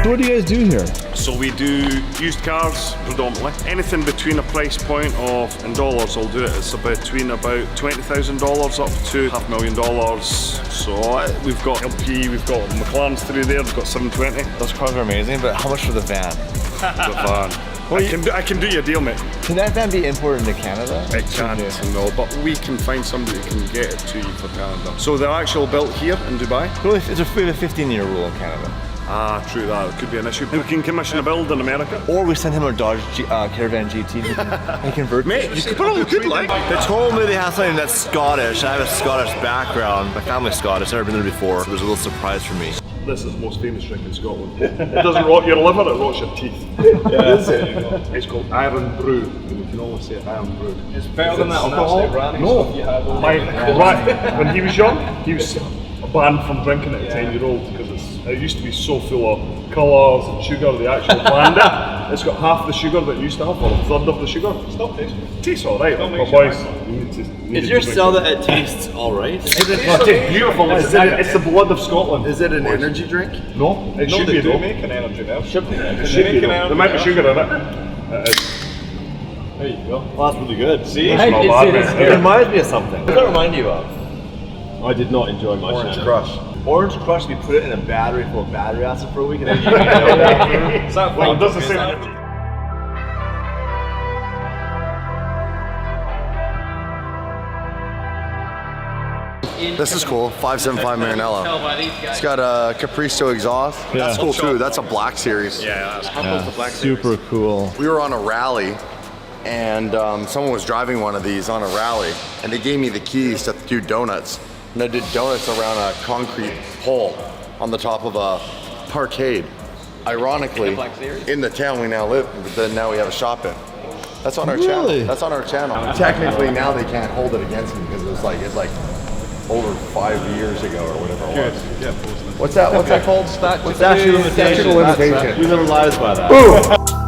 what do you guys do here? So we do used cars predominantly. Anything between a price point of, in dollars I'll do it, it's between about $20,000 up to $500,000. So we've got LP, we've got McLaren's through there, we've got 720. Those cars are amazing, but how much for the van? The van. I can do you a deal, mate. Can that van be imported into Canada? It can't, no, but we can find somebody who can get it to you for Canada. So they're actually built here in Dubai. Well, it's a 15-year rule in Canada. Ah, true that. It could be an issue. We can commission a build in America. Or we send him a Dodge Caravan GT and convert. Mate, you could probably could like. They told me they have something that's Scottish. I have a Scottish background. My family's Scottish. I've never been there before. So there's a little surprise for me. This is the most famous drink in Scotland. It doesn't rot your liver, it rots your teeth. Yeah, is it? It's called Iron Brew. You can always say Iron Brew. It's better than that alcohol? No. When he was young, he was banned from drinking it at 10-year-old because it used to be so full of colours and sugar. They actually banned it. It's got half the sugar that it used to have, or a third of the sugar. Still tastes. Tastes alright, but boys, Is your cell that it tastes alright? It tastes beautiful. It's the blood of Scotland. Is it an energy drink? No, it should be They though. make an energy now. Should be. There might be sugar in it. There you go. Well, that's really good. See? It's not bad, mate. It reminds me of something. What does that remind you of? I did not enjoy my Orange Crush. Orange Crush, we put it in a battery full of battery acid for a week and then you Well, it does the same. This is cool, 575 Maranello. It's got a Capristo exhaust. That's cool too, that's a black series. Yeah, Super cool. We were on a rally and someone was driving one of these on a rally and they gave me the keys to do donuts. And I did donuts around a concrete pole on the top of a parkade. Ironically, in the town we now live, but then now we have a shop in. That's on our channel. That's on our channel. Technically now they can't hold it against me because it's like over 5 years ago or whatever it was. Yeah, What's that called? statute of limitations. We live our lives by that. Ooh.